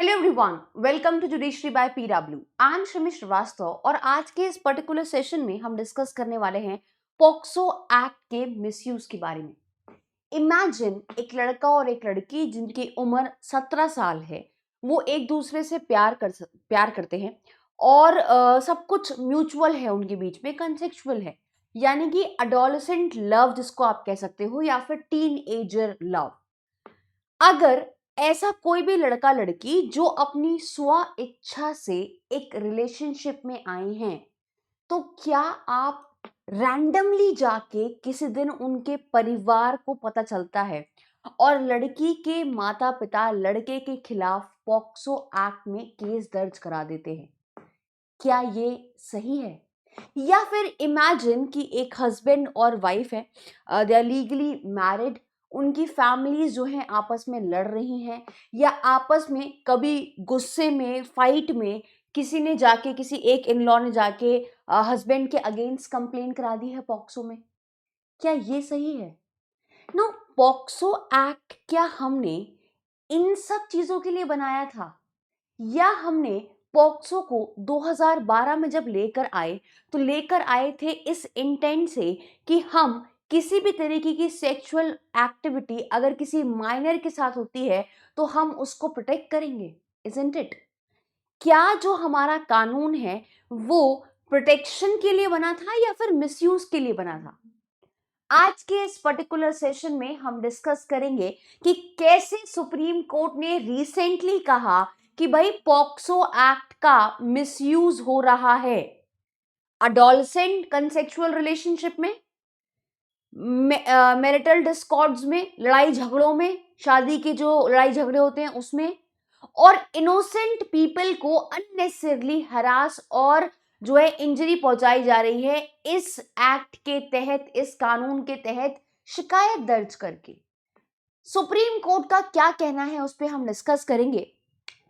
Hello everyone, welcome to judiciary by PW. I am Shami Srivastava और आज के इस पर्टिकुलर सेशन में हम डिस्कस करने वाले हैं पॉक्सो एक्ट के मिसयूज के बारे में। इमेजिन एक लड़का और एक लड़की जिनकी उम्र 17 साल है, वो एक दूसरे से प्यार करते हैं और सब कुछ म्यूचुअल है, उनके बीच में कंसेक्चुअल है, यानी कि अडोलेसेंट लव जिसको आप कह सकते हो या फिर टीन एजर लव। अगर ऐसा कोई भी लड़का लड़की जो अपनी स्व इच्छा से एक रिलेशनशिप में आए हैं, तो क्या आप रैंडमली जाके किसी दिन उनके परिवार को पता चलता है और लड़की के माता पिता लड़के के खिलाफ पॉक्सो एक्ट में केस दर्ज करा देते हैं? क्या ये सही है? या फिर इमेजिन कि एक हस्बैंड और वाइफ है, दे आर लीगली मैरिड, उनकी फैमिलीज जो हैं आपस में लड़ रही हैं या आपस में कभी गुस्से में फाइट में किसी ने जाके किसी एक इन लॉ ने जाके हस्बैंड के अगेंस्ट कंप्लेन करा दी है पॉक्सो में। क्या ये सही है? नो, पॉक्सो एक्ट क्या हमने इन सब चीजों के लिए बनाया था, या हमने पॉक्सो को 2012 में जब लेकर आए तो लेकर आए थे इस इंटेंट से कि हम किसी भी तरीके की सेक्सुअल एक्टिविटी अगर किसी माइनर के साथ होती है तो हम उसको प्रोटेक्ट करेंगे? Isn't it? क्या जो हमारा कानून है वो प्रोटेक्शन के लिए बना था या फिर मिसयूज के लिए बना था? आज के इस पर्टिकुलर सेशन में हम डिस्कस करेंगे कि कैसे सुप्रीम कोर्ट ने रिसेंटली कहा कि भाई पॉक्सो एक्ट का मिसयूज हो रहा है अडोलसेंट कंसेक्सुअल रिलेशनशिप में, मैरिटल डिस्कॉर्ड्स में, लड़ाई झगड़ों में, शादी के जो लड़ाई झगड़े होते हैं उसमें, और इनोसेंट पीपल को अननेसेसरली हरास और जो है इंजरी पहुंचाई जा रही है इस एक्ट के तहत, इस कानून के तहत शिकायत दर्ज करके। सुप्रीम कोर्ट का क्या कहना है उस पर हम डिस्कस करेंगे।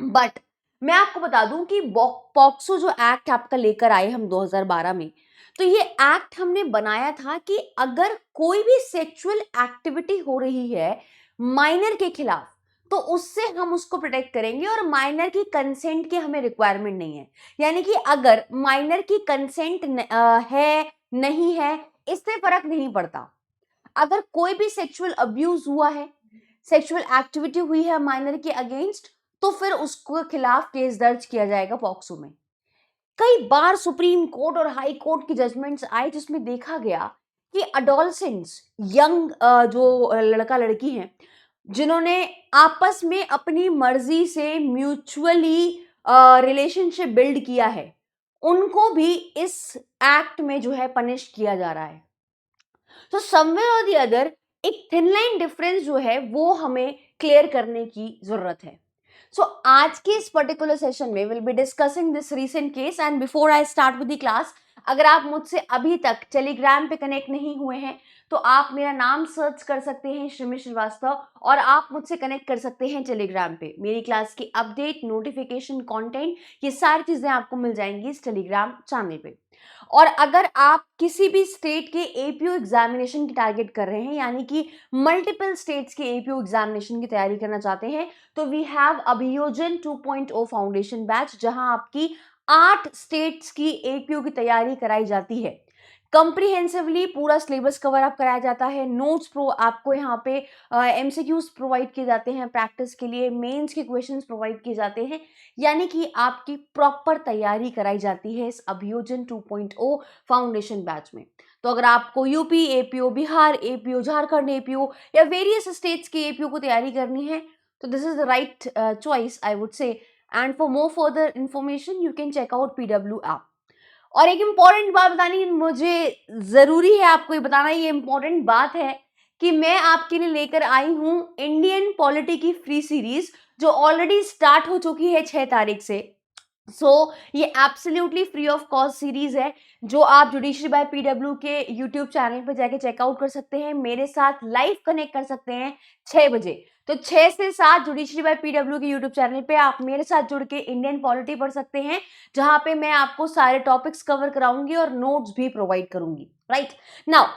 बट मैं आपको बता दूं कि पॉक्सो जो एक्ट आपका लेकर आए हम 2012 में, तो ये एक्ट हमने बनाया था कि अगर कोई भी सेक्सुअल एक्टिविटी हो रही है माइनर के खिलाफ तो उससे हम उसको प्रोटेक्ट करेंगे और माइनर की कंसेंट की हमें रिक्वायरमेंट नहीं है। यानी कि अगर माइनर की कंसेंट है नहीं है इससे फर्क नहीं पड़ता। अगर कोई भी सेक्सुअल अब्यूज हुआ है, सेक्सुअल एक्टिविटी हुई है माइनर के अगेंस्ट, तो फिर उसको खिलाफ केस दर्ज किया जाएगा पॉक्सो में। कई बार सुप्रीम कोर्ट और हाई कोर्ट की जजमेंट्स आए जिसमें देखा गया कि अडोलसेंट्स, यंग जो लड़का लड़की हैं जिन्होंने आपस में अपनी मर्जी से म्यूचुअली रिलेशनशिप बिल्ड किया है, उनको भी इस एक्ट में जो है पनिश किया जा रहा है। तो समवेयर और दी अदर एक थिन लाइन डिफरेंस जो है वो हमें क्लियर करने की जरूरत है। सो आज के इस पर्टिकुलर सेशन में will be discussing this recent case and before I start with the class, अगर आप मुझसे अभी तक टेलीग्राम पे कनेक्ट नहीं हुए हैं तो आप मेरा नाम सर्च कर सकते हैं शमी श्रीवास्तव और आप मुझसे कनेक्ट कर सकते हैं टेलीग्राम पे। मेरी क्लास की अपडेट, नोटिफिकेशन, कंटेंट, ये सारी चीजें आपको मिल जाएंगी इस टेलीग्राम चैनल पे। और अगर आप किसी भी स्टेट के एपीओ एग्जामिनेशन की टारगेट कर रहे हैं, यानी कि मल्टीपल स्टेट्स के एपीओ एग्जामिनेशन की तैयारी करना चाहते हैं, तो वी हैव अभियोजन 2.0 फाउंडेशन बैच, जहां आपकी 8 स्टेट्स की एपीओ की तैयारी कराई जाती है। कंप्रीहेंसिवली पूरा सिलेबस कवर अप कराया जाता है। नोट्स प्रो आपको यहाँ पे एमसीक्यूज प्रोवाइड किए जाते हैं प्रैक्टिस के लिए, मेंस के क्वेश्चंस प्रोवाइड किए जाते हैं, यानी कि आपकी प्रॉपर तैयारी कराई जाती है इस अभियोजन 2.0 फाउंडेशन बैच में। तो अगर आपको UP APO, Bihar APO, Jharkhand APO या वेरियस स्टेट्स के एपीओ को तैयारी करनी है तो this is the right choice I would say. And for more further information you can check out PW app. और एक इम्पॉर्टेंट बात बतानी मुझे जरूरी है, आपको ये बताना, ये इम्पॉर्टेंट बात है कि मैं आपके लिए लेकर आई हूं इंडियन पॉलिटी की फ्री सीरीज जो ऑलरेडी स्टार्ट हो चुकी है 6 तारीख से। ये absolutely free of cost series है जो आप जुडिशरी बाय पीडब्ल्यू के यूट्यूब चैनल पर जाके चेकआउट कर सकते हैं, मेरे साथ लाइव कनेक्ट कर सकते हैं 6 बजे। तो 6 से 7 जुडिशरी बाय पीडब्ल्यू के यूट्यूब चैनल पे आप मेरे साथ जुड़ के इंडियन पॉलिटी पढ़ सकते हैं, जहां पे मैं आपको सारे टॉपिक्स कवर कराऊंगी और नोट्स भी प्रोवाइड करूंगी। राइट नाउ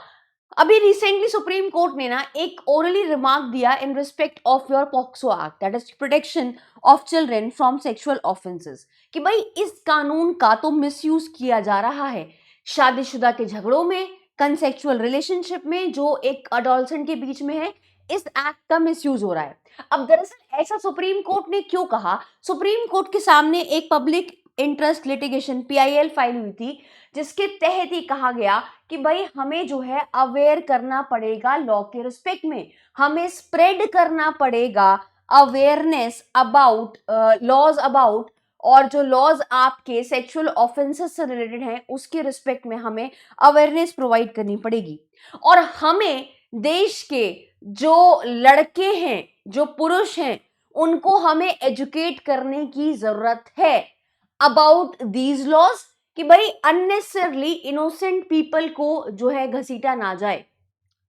अभी रिसेंटली सुप्रीम कोर्ट ने ना एक ओरली रिमार्क दिया in respect of your POCSO act, that is protection of children from sexual offences, कि भाई इस कानून का तो मिसयूज किया जा रहा है शादीशुदा के झगड़ों में, कंसेक्सुअल रिलेशनशिप में जो एक अडोलसेंट के बीच में है, इस एक्ट का मिसयूज हो रहा है। अब दरअसल ऐसा सुप्रीम कोर्ट ने क्यों कहा? सुप्रीम कोर्ट के सामने एक public interest litigation PIL file हुई थी, जिसके तहत ही कहा गया कि भाई हमें जो है अवेयर करना पड़ेगा लॉ के रिस्पेक्ट में, हमें स्प्रेड करना पड़ेगा अवेयरनेस अबाउट लॉज अबाउट, और जो लॉज आपके सेक्सुअल ऑफेंसेस से रिलेटेड हैं उसके रिस्पेक्ट में हमें अवेयरनेस प्रोवाइड करनी पड़ेगी। और हमें देश के जो लड़के हैं, जो पुरुष हैं, उनको हमें एजुकेट करने की जरूरत है अबाउट दीज लॉज, कि भाई अननेसेसरली इनोसेंट पीपल को जो है घसीटा ना जाए।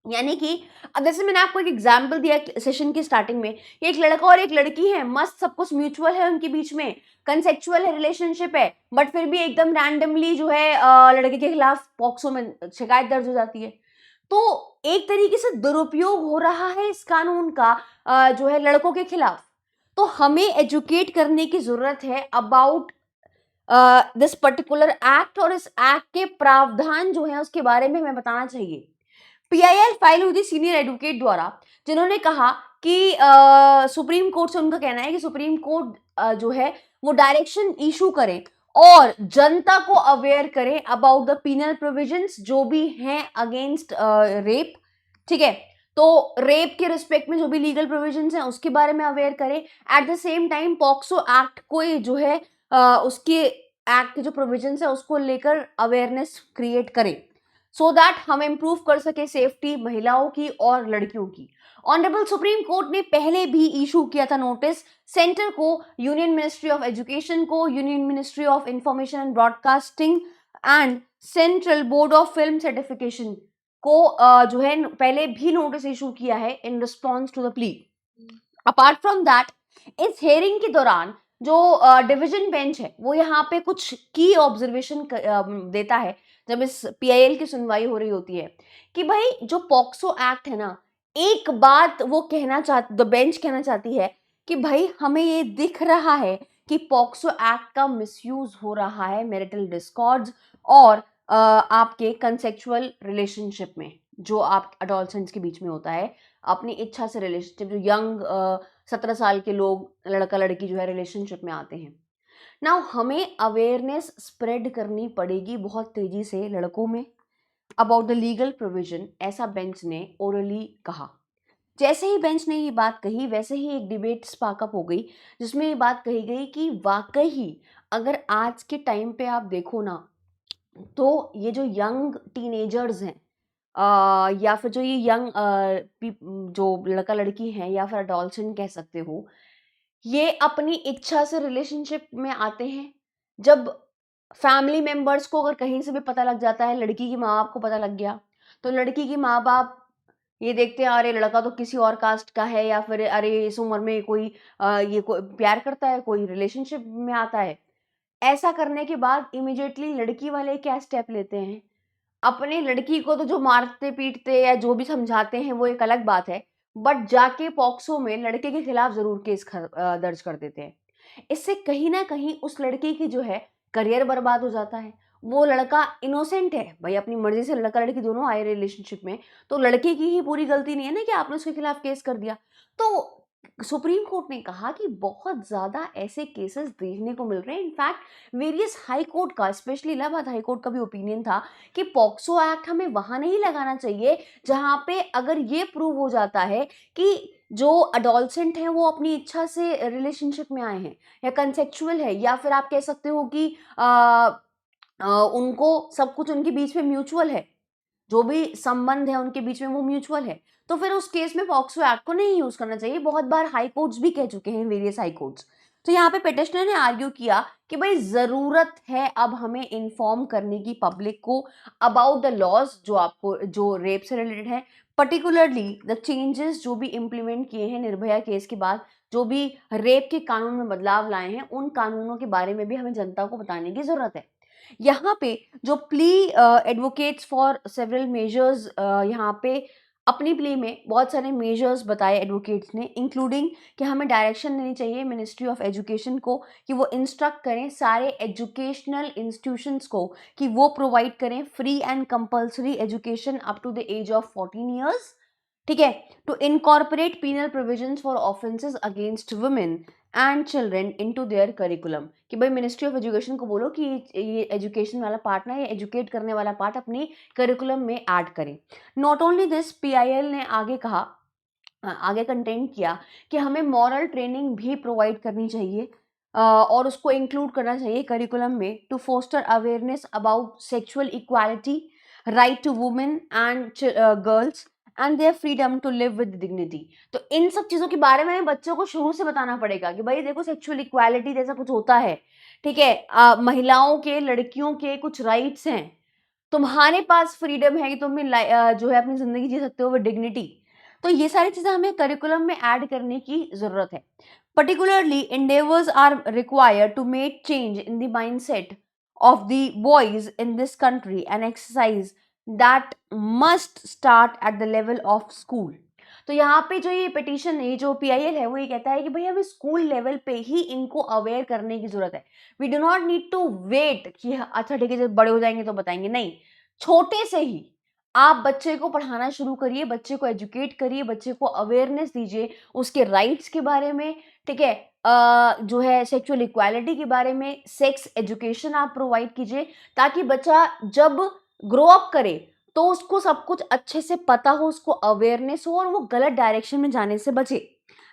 यानी कि अब जैसे मैंने आपको एक एग्जांपल दिया सेशन की स्टार्टिंग में, एक लड़का और एक लड़की है, मस्त सब कुछ म्यूचुअल है उनके बीच में, कंसेक्चुअल है, रिलेशनशिप है, बट फिर भी एकदम रैंडमली जो है लड़के के खिलाफ पॉक्सो में शिकायत दर्ज हो जाती है। तो एक तरीके से दुरुपयोग हो रहा है इस कानून का जो है लड़कों के खिलाफ। तो हमें एजुकेट करने की जरूरत है अबाउट दिस पर्टिकुलर एक्ट, और इस एक्ट के प्रावधान जो है उसके बारे में हमें बताना चाहिए। PIL फाइल हुई थी सीनियर एडवोकेट द्वारा, जिन्होंने कहा कि सुप्रीम कोर्ट से उनका कहना है कि सुप्रीम कोर्ट जो है वो डायरेक्शन इशू करें और जनता को अवेयर करें अबाउट द पीनल प्रोविजंस जो भी हैं अगेंस्ट रेप। ठीक है, तो रेप के रिस्पेक्ट में जो भी लीगल प्रोविजंस हैं उसके बारे में अवेयर करें। At the same time POCSO act को जो है उसके एक्ट के जो प्रोविजंस है उसको लेकर अवेयरनेस क्रिएट करें, सो दैट हम इम्प्रूव कर सके सेफ्टी महिलाओं की और लड़कियों की। ऑनरेबल सुप्रीम कोर्ट ने पहले भी इशू किया था नोटिस सेंटर को, यूनियन मिनिस्ट्री ऑफ एजुकेशन को, union ministry of information and broadcasting and central board of film certification को जो है पहले भी नोटिस इशू किया है in response to the plea. Apart from that, इस हेयरिंग के दौरान जो डिवीजन बेंच है वो यहाँ पे कुछ की ऑब्जर्वेशन देता है जब इस PIL की सुनवाई हो रही होती है, कि भाई जो पॉक्सो एक्ट है ना, एक बात वो कहना चाहती, द बेंच कहना चाहती है कि भाई हमें ये दिख रहा है कि पॉक्सो एक्ट का मिसयूज हो रहा है मैरिटल डिस्कॉर्ड्स और आपके कंसेक्चुअल रिलेशनशिप में, जो आप अडोलसेंट्स के बीच में होता है, अपनी इच्छा से रिलेशनशिप, जो यंग 17 साल के लोग, लड़का लड़की जो है रिलेशनशिप में आते हैं। नाउ हमें अवेयरनेस स्प्रेड करनी पड़ेगी बहुत तेजी से लड़कों में अबाउट द लीगल प्रोविजन, ऐसा बेंच ने ओरली कहा। जैसे ही बेंच ने ये बात कही वैसे ही एक डिबेट स्पार्कअप हो गई, जिसमें ये बात कही गई कि वाकई ही अगर आज के टाइम पे आप देखो ना, तो ये जो यंग टीनेजर्स हैं या फिर जो ये यंग जो लड़का लड़की हैं या फिर अडोलसेंट कह सकते हो, ये अपनी इच्छा से रिलेशनशिप में आते हैं। जब फैमिली मेंबर्स को अगर कहीं से भी पता लग जाता है, लड़की की माँ बाप को पता लग गया, तो लड़की की माँ बाप ये देखते हैं अरे लड़का तो किसी और कास्ट का है, या फिर अरे इस उम्र में कोई ये कोई प्यार करता है, कोई रिलेशनशिप में आता है। ऐसा करने के बाद इमीडिएटली लड़की वाले क्या स्टेप लेते हैं, अपने लड़की को तो जो मारते पीटते या जो भी समझाते हैं वो एक अलग बात है, बट जाके पॉक्सो में लड़के के खिलाफ जरूर केस दर्ज कर देते हैं। इससे कहीं ना कहीं उस लड़के की जो है करियर बर्बाद हो जाता है। वो लड़का इनोसेंट है भाई, अपनी मर्जी से लड़का लड़की दोनों आए रिलेशनशिप में, तो लड़के की ही पूरी गलती नहीं है ना कि आपने उसके खिलाफ केस कर दिया। तो सुप्रीम कोर्ट ने कहा कि बहुत ज्यादा ऐसे केसेस देखने को मिल रहे हैं। इनफैक्ट वेरियस हाई कोर्ट का, स्पेशली इलाहाबाद हाई कोर्ट का भी ओपिनियन था कि पॉक्सो एक्ट हमें वहां नहीं लगाना चाहिए जहां पे अगर ये प्रूव हो जाता है कि जो अडोलसेंट हैं वो अपनी इच्छा से रिलेशनशिप में आए हैं या कंसेक्चुअल है, या फिर आप कह सकते हो कि उनको सब कुछ उनके बीच में म्यूचुअल है, जो भी संबंध है उनके बीच में वो म्यूचुअल है। तो फिर उस केस में पॉक्सो एक्ट को नहीं यूज करना चाहिए। बहुत बार हाई कोर्ट्स भी कह चुके हैं, वेरियस हाई कोर्ट्स। तो यहाँ पे पिटिशनर ने आर्ग्यू किया कि भाई जरूरत है अब हमें इन्फॉर्म करने की पब्लिक को अबाउट द लॉज जो आपको जो रेप से रिलेटेड है, पर्टिकुलरली द चेंजेस जो भी इम्प्लीमेंट किए हैं निर्भया केस के बाद, जो भी रेप के कानून में बदलाव लाए हैं, उन कानूनों के बारे में भी हमें जनता को बताने की जरूरत है। यहाँ पे जो plea advocates for several measures, यहाँ पे अपनी प्ली में बहुत सारे मेजर्स बताए एडवोकेट्स ने, इंक्लूडिंग कि हमें डायरेक्शन देनी चाहिए मिनिस्ट्री ऑफ एजुकेशन को कि वो इंस्ट्रक्ट करें सारे एजुकेशनल इंस्टीट्यूशंस को कि वो प्रोवाइड करें free and compulsory education up to the age of 14 years, ठीक है, to incorporate penal provisions for offences against women and children into their curriculum, कि भाई मिनिस्ट्री ऑफ एजुकेशन को बोलो कि ये एजुकेशन वाला पार्ट ना, ये एजुकेट करने वाला पार्ट अपनी करिकुलम में ऐड करें। नॉट ओनली दिस, पीआईएल ने आगे कहा, आगे कंटेंट किया कि हमें मॉरल ट्रेनिंग भी प्रोवाइड करनी चाहिए और उसको इंक्लूड करना चाहिए करिकुलम में to foster awareness about sexual equality, right to women and girls and their freedom to live with dignity. तो इन सब चीज़ों के बारे में बच्चों को शुरू से बताना पड़ेगा कि भाई देखो सेक्सुअल इक्वालिटी जैसा कुछ होता है, ठीक है, महिलाओं के, लड़कियों के कुछ राइट्स हैं, तुम्हारे पास फ्रीडम है कि तुम भी जो है अपनी ज़िंदगी जी सकते हो विद डिग्निटी। तो ये सारी चीज़ें हमें करिकुलम में ऐड करने की ज़रूरत है। Particularly, endeavors are required to make change in the mindset of the boys in this country, an exercise that must start at the level of school. तो यहाँ पे जो ये पिटीशन, ये जो पीआईएल है, वो ये कहता है कि भाई हमें स्कूल लेवल पे ही इनको अवेयर करने की जरूरत है। We do not need to wait कि अच्छा ठीक है जब बड़े हो जाएंगे तो बताएंगे, नहीं, छोटे से ही आप बच्चे को पढ़ाना शुरू करिए, बच्चे को एजुकेट करिए, बच्चे को अवेयरनेस दीजिए उसके राइट्स के बारे में, ठीक है, जो है सेक्सुअल इक्वालिटी के बारे में, सेक्स एजुकेशन आप प्रोवाइड कीजिए ताकि बच्चा जब ग्रो अप करे तो उसको सब कुछ अच्छे से पता हो, उसको अवेयरनेस हो और वो गलत डायरेक्शन में जाने से बचे,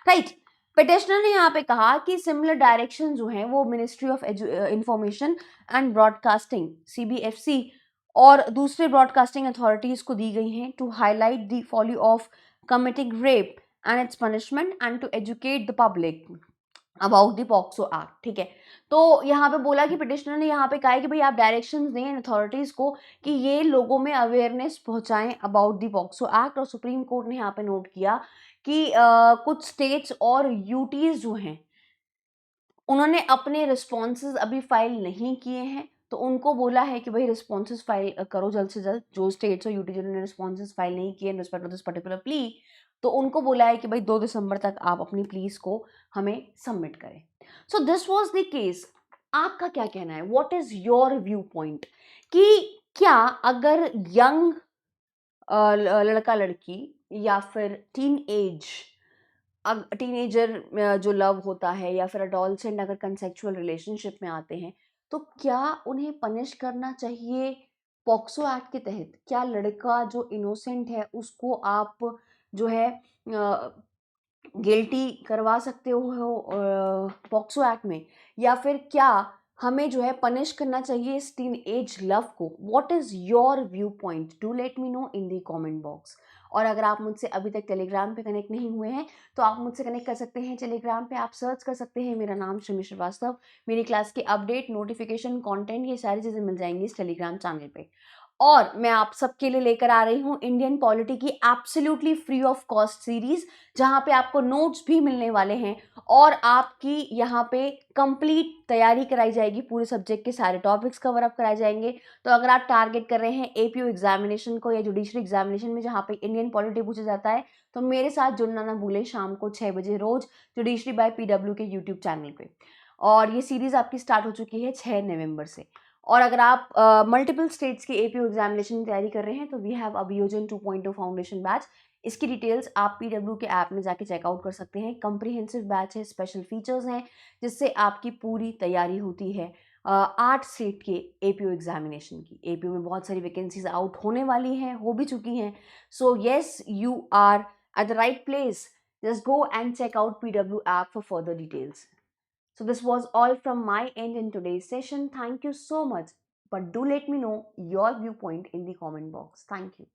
राइट। पिटिशनर ने यहाँ पे कहा कि सिमिलर डायरेक्शन जो है वो ministry of information and broadcasting CBFC और दूसरे ब्रॉडकास्टिंग अथॉरिटीज को दी गई हैं to highlight the folly of committing rape and its punishment and to educate the public about the POCSO act, ठीक है। तो यहाँ पे बोला कि पिटिशनर ने यहाँ पे कहा है कि भाई आप डायरेक्शंस दें अथॉरिटीज को कि ये लोगों में अवेयरनेस पहुंचाएं अबाउट द पॉक्सो एक्ट। और सुप्रीम कोर्ट ने यहाँ पे नोट किया कि कुछ स्टेट्स और यूटीज जो हैं उन्होंने अपने रिस्पॉन्सेज अभी फाइल नहीं किए हैं, तो उनको बोला है कि भाई रिस्पॉन्सेज फाइल करो जल्द से जल्द। जो स्टेट्स और यूटी जिन्होंने रिस्पॉन्सेज फाइल नहीं किए in respect of this particular plea, तो उनको बोला है कि भाई 2 दिसंबर तक आप अपनी प्लीज को हमें सबमिट करें। So this was the case. आपका क्या कहना है, what is your view point कि क्या अगर यंग लड़का लड़की या फिर टीनेजर जो लव होता है या फिर अडोलसेंट अगर कंसेक्चुअल रिलेशनशिप में आते हैं, तो क्या उन्हें पनिश करना चाहिए पॉक्सो एक्ट के तहत? क्या लड़का जो इनोसेंट है उसको आप जो है गिल्टी करवा सकते हो पॉक्सो एक्ट में, या फिर क्या हमें जो है पनिश करना चाहिए इस टीन एज लव को? What is your view point? Do let me know in the comment box. और अगर आप मुझसे अभी तक टेलीग्राम पे कनेक्ट नहीं हुए हैं तो आप मुझसे कनेक्ट कर सकते हैं टेलीग्राम पे। आप सर्च कर सकते हैं मेरा नाम शमी श्रीवास्तव। मेरी क्लास के अपडेट, नोटिफिकेशन, कंटेंट, ये सारी चीज़ें मिल जाएंगी इस टेलीग्राम चैनल पे। और मैं आप सबके लिए लेकर आ रही हूँ इंडियन पॉलिटी की absolutely free of cost series, जहाँ पे आपको नोट्स भी मिलने वाले हैं और आपकी यहाँ पे कंप्लीट तैयारी कराई जाएगी, पूरे सब्जेक्ट के सारे टॉपिक्स कवर अप कराए जाएंगे। तो अगर आप टारगेट कर रहे हैं एपीओ एग्जामिनेशन को या जुडिशरी एग्जामिनेशन में जहाँ पे इंडियन पॉलिटी पूछा जाता है, तो मेरे साथ जुड़ना ना भूलें शाम को 6 बजे रोज जुडिशरी बाय पीडब्ल्यू के यूट्यूब चैनल पे। और ये सीरीज आपकी स्टार्ट हो चुकी है 6 नवंबर से। और अगर आप मल्टीपल स्टेट्स के एपीओ एग्जामिनेशन की तैयारी कर रहे हैं तो वी हैव अभियोजन 2.0 फाउंडेशन बैच। इसकी डिटेल्स आप पीडब्ल्यू के ऐप में जाके चेकआउट कर सकते हैं। कंप्रीहेंसिव बैच है, स्पेशल फीचर्स हैं जिससे आपकी पूरी तैयारी होती है 8 स्टेट के एपीओ एग्जामिनेशन की। एपीओ में बहुत सारी वैकेंसीज आउट होने वाली हैं, हो भी चुकी हैं। So yes, you are at the right place. Just go and check out PW app for further details. So this was all from my end in today's session. Thank you so much. But do let me know your viewpoint in the comment box. Thank you.